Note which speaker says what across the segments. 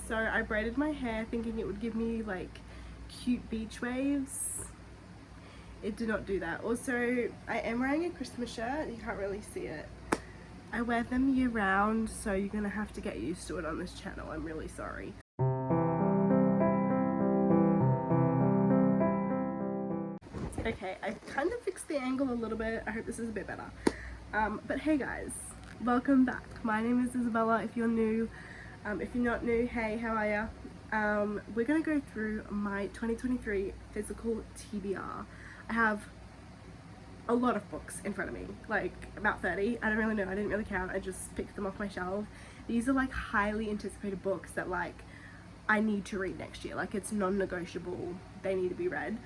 Speaker 1: So I braided my hair thinking it would give me like cute beach waves. It did not do that. Also, I am wearing a Christmas shirt. You can't really see it. I wear them year round, so you're gonna have to get used to it on this channel. I'm really sorry. Okay, I kind of fixed the angle a little bit. I hope this is a bit better. But hey guys, welcome back. My name is Isabella if you're new. If you're not new, hey, how are ya? We're gonna go through my 2023 physical TBR. I have a lot of books in front of me, like about 30. I don't really know, I didn't really count, I just picked them off my shelf. These are like highly anticipated books that like I need to read next year. Like it's non-negotiable, they need to be read.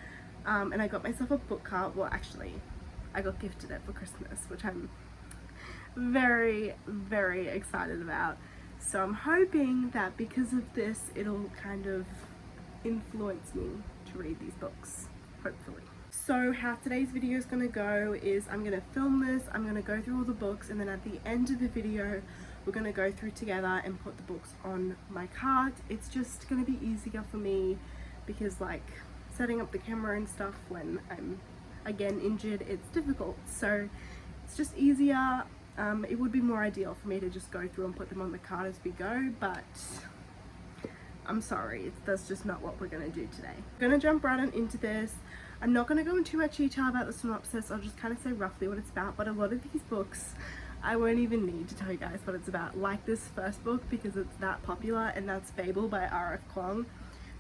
Speaker 1: And I got myself a book cart. Well, actually I got gifted it for Christmas, which I'm very, very excited about. So I'm hoping that because of this it'll kind of influence me to read these books, hopefully. So how today's video is going to go is I'm going to film this, I'm going to go through all the books, and then at the end of the video we're going to go through together and put the books on my cart. It's just going to be easier for me because like setting up the camera and stuff when I'm again injured, it's difficult, so it's just easier. It would be more ideal for me to just go through and put them on the cart as we go, but I'm sorry, that's just not what we're going to do today. I'm going to jump right on into this. I'm not going to go into too much detail about the synopsis, I'll just kind of say roughly what it's about, but a lot of these books I won't even need to tell you guys what it's about, like this first book because it's that popular, and that's Fable by R.F. Kuang.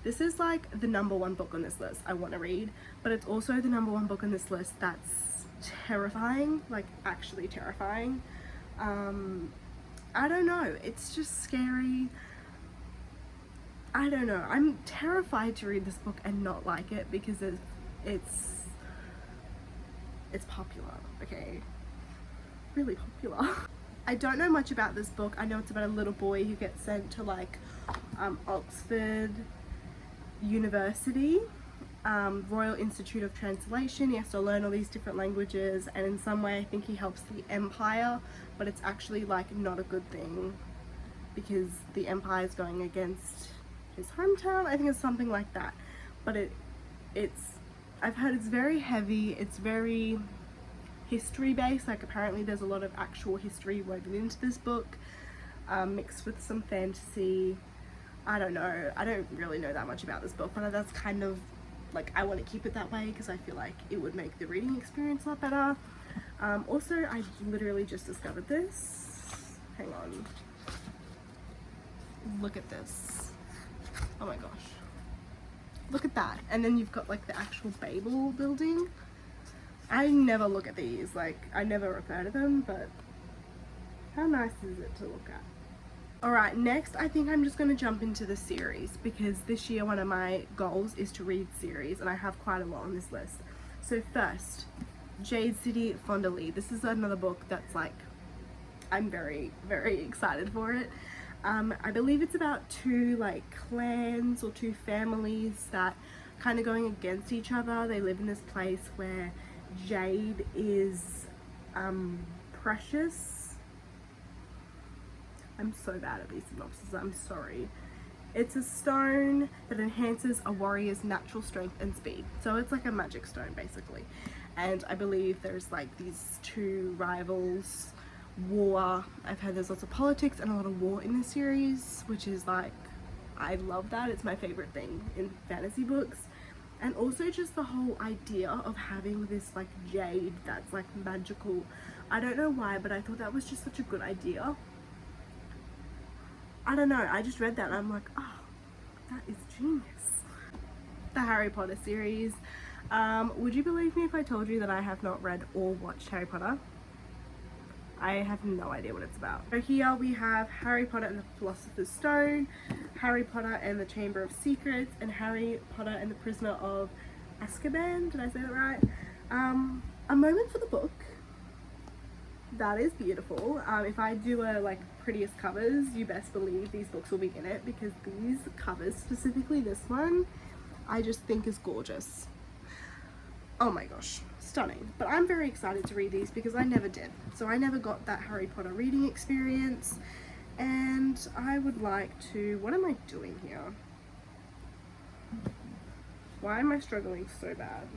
Speaker 1: This is like the #1 book on this list I want to read, but it's also the #1 book on this list that's terrifying, like actually terrifying. I don't know, it's just scary. I don't know, I'm terrified to read this book and not like it because it's popular, okay? Really popular. I don't know much about this book. I know it's about a little boy who gets sent to like Oxford University, Royal Institute of Translation. He has to learn all these different languages, and in some way I think he helps the Empire, but it's actually like not a good thing because the Empire is going against his hometown. I think it's something like that, but it's I've heard it's very heavy, it's very history based, like apparently there's a lot of actual history woven into this book, mixed with some fantasy. I don't know, I don't really know that much about this book, but that's kind of like, I want to keep it that way because I feel like it would make the reading experience a lot better. Also, I literally just discovered this. Hang on. Look at this. Oh my gosh. Look at that. And then you've got like the actual Babel building. I never look at these, like I never refer to them, but how nice is it to look at? Alright, next I think I'm just going to jump into the series because this year one of my goals is to read series, and I have quite a lot on this list. So first, Jade City Fond du Lis. This is another book that's like, I'm very, very excited for it. I believe it's about two like clans or two families that kind of going against each other. They live in this place where Jade is precious. I'm so bad at these synopses, I'm sorry. It's a stone that enhances a warrior's natural strength and speed. So it's like a magic stone basically. And I believe there's like these two rivals, war. I've heard there's lots of politics and a lot of war in this series, which is like, I love that. It's my favorite thing in fantasy books. And also just the whole idea of having this like jade that's like magical. I don't know why, but I thought that was just such a good idea. I don't know, I just read that and I'm like, oh, that is genius. The Harry Potter series. Would you believe me if I told you that I have not read or watched Harry Potter? I have no idea what it's about. So here we have Harry Potter and the Philosopher's Stone, Harry Potter and the Chamber of Secrets, and Harry Potter and the Prisoner of Azkaban. Did I say that right? A moment for the book. That is beautiful. If I do a like prettiest covers, you best believe these books will be in it because these covers, specifically this one, I just think is gorgeous. Oh my gosh, stunning. But I'm very excited to read these because I never did. So I never got that Harry Potter reading experience, and I would like to, what am I doing here? Why am I struggling so bad?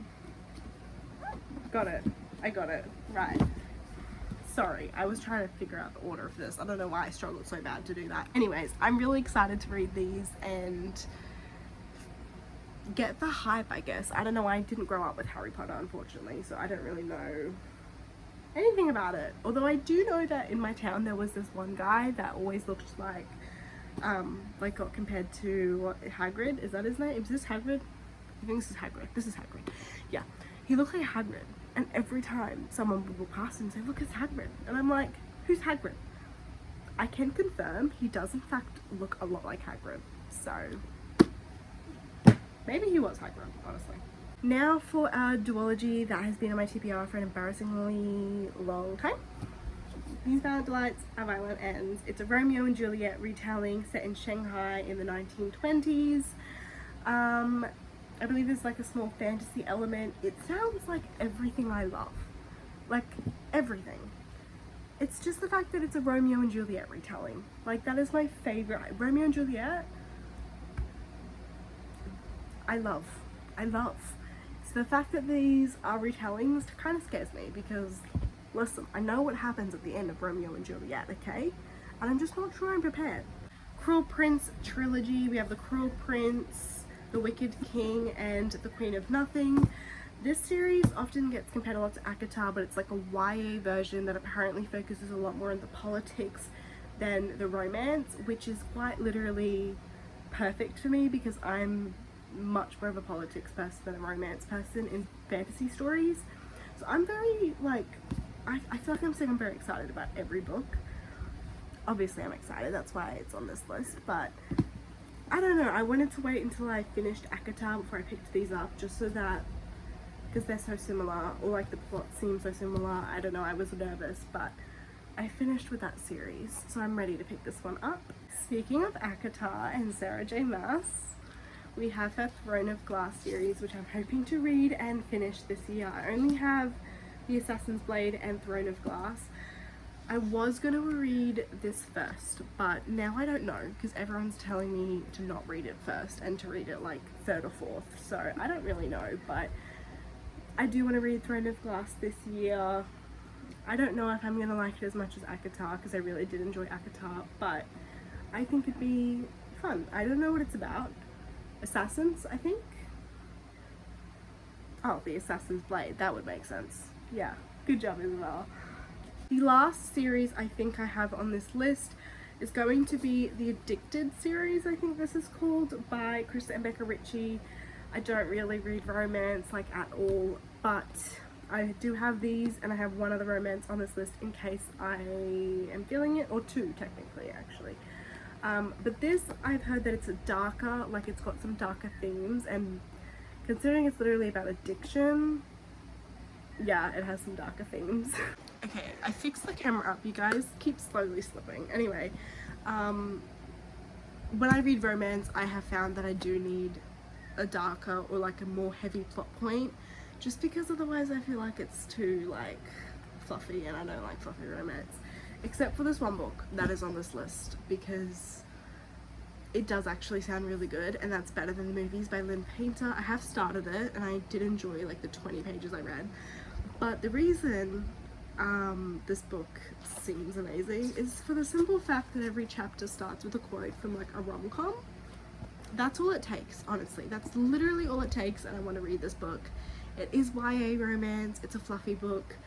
Speaker 1: Got it. I got it. Right. Sorry, I was trying to figure out the order of this. I don't know why I struggled so bad to do that. Anyways, I'm really excited to read these and get the hype, I guess. I don't know, I didn't grow up with Harry Potter, unfortunately, so I don't really know anything about it. Although I do know that in my town there was this one guy that always looked like got compared to Hagrid. Is that his name? Is this Hagrid? I think this is Hagrid. This is Hagrid. Yeah. He looked like Hagrid. And every time someone would walk past him and say, look, it's Hagrid. And I'm like, who's Hagrid? I can confirm he does in fact look a lot like Hagrid. So, maybe he was Hagrid, honestly. Now for our duology that has been on my TBR for an embarrassingly long time. These Violent Delights Are Violent Ends. It's a Romeo and Juliet retelling set in Shanghai in the 1920s. I believe there's like a small fantasy element. It sounds like everything I love. Like, everything. It's just the fact that it's a Romeo and Juliet retelling. Like, that is my favorite. Romeo and Juliet, I love. So the fact that these are retellings kind of scares me because, listen, I know what happens at the end of Romeo and Juliet, okay? And I'm just not sure I'm prepared. Cruel Prince trilogy. We have The Cruel Prince, The Wicked King, and The Queen of Nothing. This series often gets compared a lot to ACOTAR, but it's like a YA version that apparently focuses a lot more on the politics than the romance, which is quite literally perfect for me because I'm much more of a politics person than a romance person in fantasy stories. So I'm very, like, I feel like I'm saying I'm very excited about every book. Obviously I'm excited, that's why it's on this list, but I don't know, I wanted to wait until I finished ACOTAR before I picked these up, just so that, because they're so similar, or like the plot seems so similar, I don't know, I was nervous, but I finished with that series, so I'm ready to pick this one up. Speaking of ACOTAR and Sarah J Maas, we have her Throne of Glass series, which I'm hoping to read and finish this year. I only have The Assassin's Blade and Throne of Glass. I was going to read this first, but now I don't know because everyone's telling me to not read it first and to read it like third or fourth, so I don't really know, but I do want to read Throne of Glass this year. I don't know if I'm going to like it as much as ACOTAR because I really did enjoy ACOTAR, but I think it'd be fun. I don't know what it's about. Assassins, I think? Oh, The Assassin's Blade, that would make sense. Yeah, good job Isabel. The last series I think I have on this list is going to be the Addicted series, I think this is called, by Krista and Becca Ritchie. I don't really read romance like at all, but I do have these and I have one other romance on this list in case I am feeling it, or two technically actually. But this, I've heard that it's a darker, like it's got some darker themes, and considering it's literally about addiction, yeah, it has some darker themes. Okay, I fixed the camera up, you guys keep slowly slipping. Anyway, when I read romance, I have found that I do need a darker or like a more heavy plot point, just because otherwise I feel like it's too like fluffy, and I don't like fluffy romance. Except for this one book that is on this list, because it does actually sound really good, and that's Better Than the Movies by Lynn Painter. I have started it and I did enjoy like the 20 pages I read, but the reason this book seems amazing is for the simple fact that every chapter starts with a quote from like a rom-com. That's all it takes, honestly. That's literally all it takes, and I want to read this book. It is YA romance, it's a fluffy book,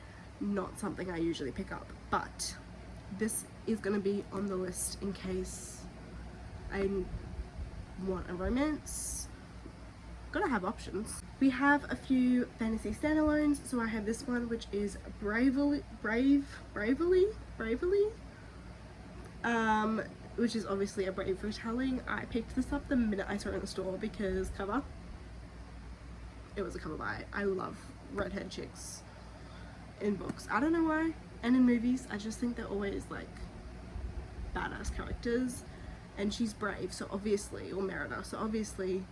Speaker 1: not something I usually pick up, but this is going to be on the list in case I want a romance. Gotta have options. We have a few fantasy standalones, so I have this one which is Bravely, which is obviously a Brave retelling. I picked this up the minute I saw it in the store because cover. It was a cover buy. I love redhead chicks in books. I don't know why. And in movies, I just think they're always like badass characters, and she's brave, so obviously, or Merida, so obviously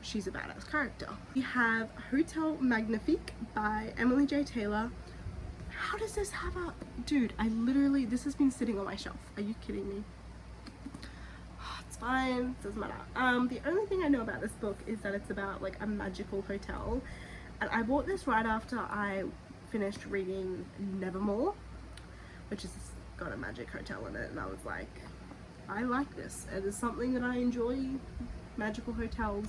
Speaker 1: she's a badass character. We have Hotel Magnifique by Emily J. Taylor. How does this have a... Dude, I literally... This has been sitting on my shelf. Are you kidding me? fine, doesn't matter. The only thing I know about this book is that it's about like a magical hotel, and I bought this right after I finished reading Nevermore, which has got a magic hotel in it, and I was like, I like this. It is something that I enjoy, magical hotels,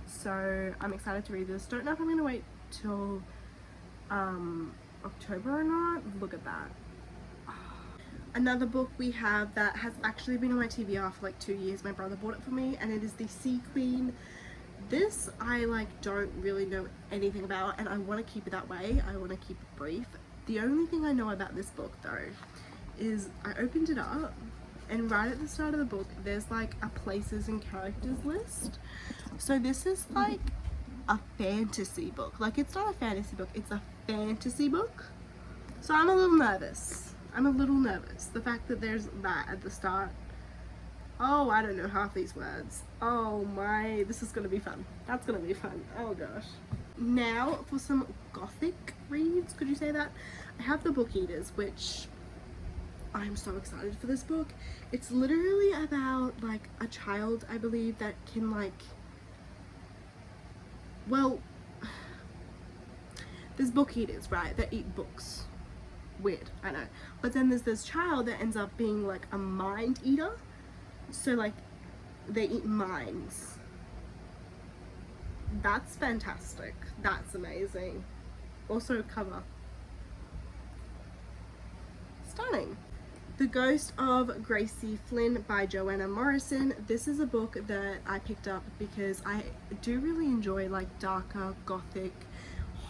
Speaker 1: so I'm excited to read this. Don't know if I'm gonna wait till October or not. Look at that. Another book we have that has actually been on my TBR for like 2 years. My brother bought it for me, and it is The Sea Queen. This I like don't really know anything about, and I want to keep it that way. I want to keep it brief. The only thing I know about this book though is I opened it up, and right at the start of the book there's like a places and characters list. So this is like a fantasy book. Like, it's not a fantasy book, it's a fantasy book. So I'm a little nervous. The fact that there's that at the start. Oh, I don't know half these words. Oh my, this is gonna be fun. That's gonna be fun. Oh gosh. Now for some gothic reads, could you say that? I have The Book Eaters, which I'm so excited for this book. It's literally about like a child, I believe, that can like, well, there's book eaters, right, that eat books. Weird, I know. But then there's this child that ends up being like a mind eater. So like they eat minds. That's fantastic. That's amazing. Also cover. Stunning. The Ghost of Gracie Flynn by Joanna Morrison. This is a book that I picked up because I do really enjoy like darker gothic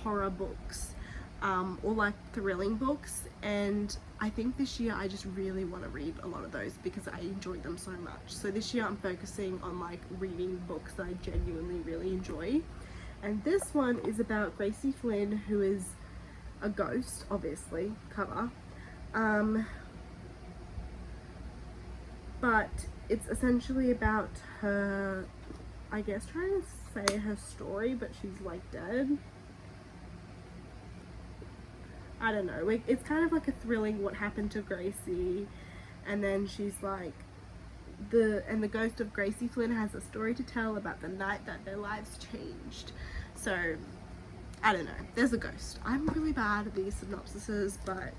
Speaker 1: horror books. Or like thrilling books, and I think this year I just really want to read a lot of those because I enjoy them so much. So this year I'm focusing on like reading books that I genuinely really enjoy, and this one is about Gracie Flynn, who is a ghost, obviously, cover, but it's essentially about her, I guess, trying to say her story, but she's like dead. I don't know, like, it's kind of like a thrilling what happened to Gracie, and then she's like, the ghost of Gracie Flynn has a story to tell about the night that their lives changed. So I don't know, there's a ghost. I'm really bad at these synopsises, but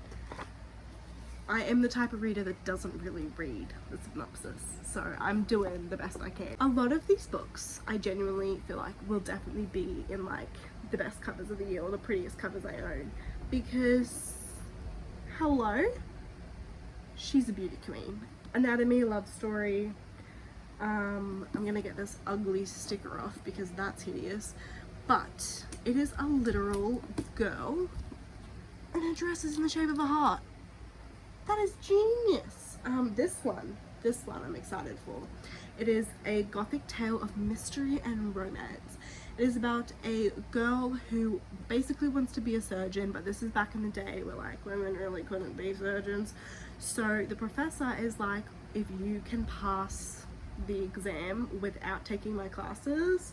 Speaker 1: I am the type of reader that doesn't really read the synopsis, so I'm doing the best I can. A lot of these books I genuinely feel like will definitely be in like the best covers of the year, or the prettiest covers I own, because hello, she's a beauty queen. Anatomy, love story. I'm gonna get this ugly sticker off because that's hideous, but it is a literal girl and her dress is in the shape of a heart. That is genius. This one I'm excited for. It is a gothic tale of mystery and romance. It is about a girl who basically wants to be a surgeon, but this is back in the day where like women really couldn't be surgeons. So the professor is like, if you can pass the exam without taking my classes,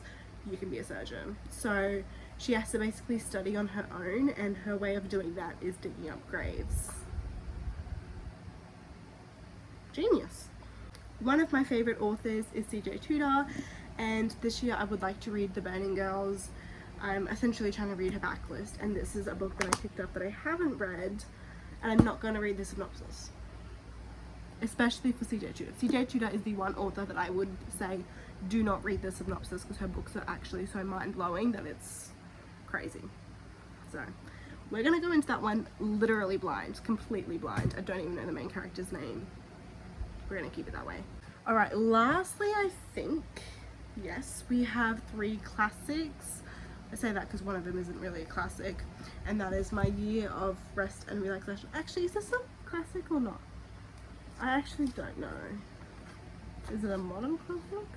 Speaker 1: you can be a surgeon. So she has to basically study on her own, and her way of doing that is digging up graves. Genius. One of my favorite authors is CJ Tudor, and this year I would like to read The Burning Girls. I'm essentially trying to read her backlist, and this is a book that I picked up that I haven't read, and I'm not going to read the synopsis, especially for CJ Tudor. CJ Tudor is the one author that I would say do not read the synopsis, because her books are actually so mind-blowing that it's crazy. So we're going to go into that one literally blind, completely blind. I don't even know the main character's name. We're going to keep it that way. Alright, lastly, I think, yes, we have 3 classics. I say that because one of them isn't really a classic, and that is My Year of Rest and Relaxation. Actually, is this a classic or not? I actually don't know. Is it a modern classic?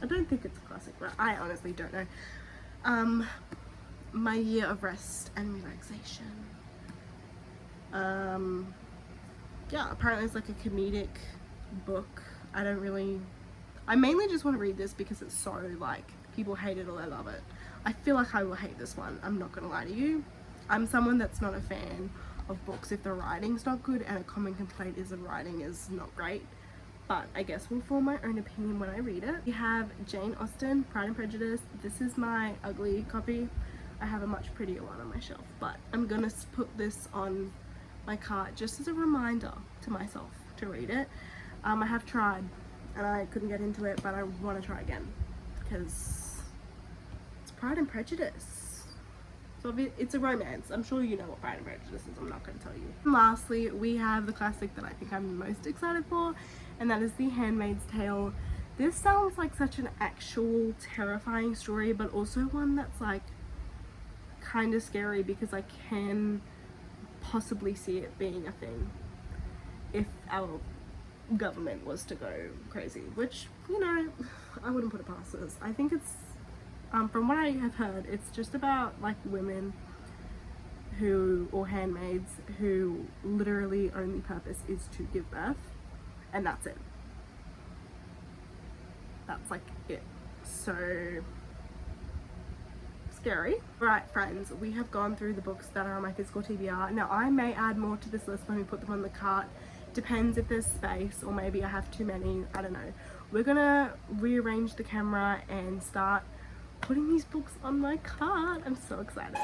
Speaker 1: I don't think it's a classic, but I honestly don't know. My Year of Rest and Relaxation. Yeah, apparently it's like a comedic book. I mainly just want to read this because it's so like, people hate it or they love it. I feel like I will hate this one, I'm not gonna lie to you. I'm someone that's not a fan of books if the writing's not good, and a common complaint is the writing is not great. But I guess we'll form my own opinion when I read it. We have Jane Austen, Pride and Prejudice. This is my ugly copy. I have a much prettier one on my shelf, but I'm gonna put this on my cart just as a reminder to myself to read it. I have tried and I couldn't get into it, but I want to try again because it's Pride and Prejudice. So it's a romance. I'm sure you know what Pride and Prejudice is. I'm not going to tell you. And lastly, we have the classic that I think I'm most excited for, and that is The Handmaid's Tale. This sounds like such an actual terrifying story, but also one that's like kind of scary because I can possibly see it being a thing if our government was to go crazy, which, you know, I wouldn't put it past us. I think it's from what I have heard, it's just about like women who, or handmaids, who literally only purpose is to give birth, and that's it. That's like it. So scary. Alright friends, we have gone through the books that are on my physical TBR. Now I may add more to this list when we put them on the cart. Depends if there's space, or maybe I have too many, I don't know. We're gonna rearrange the camera and start putting these books on my cart. I'm so excited.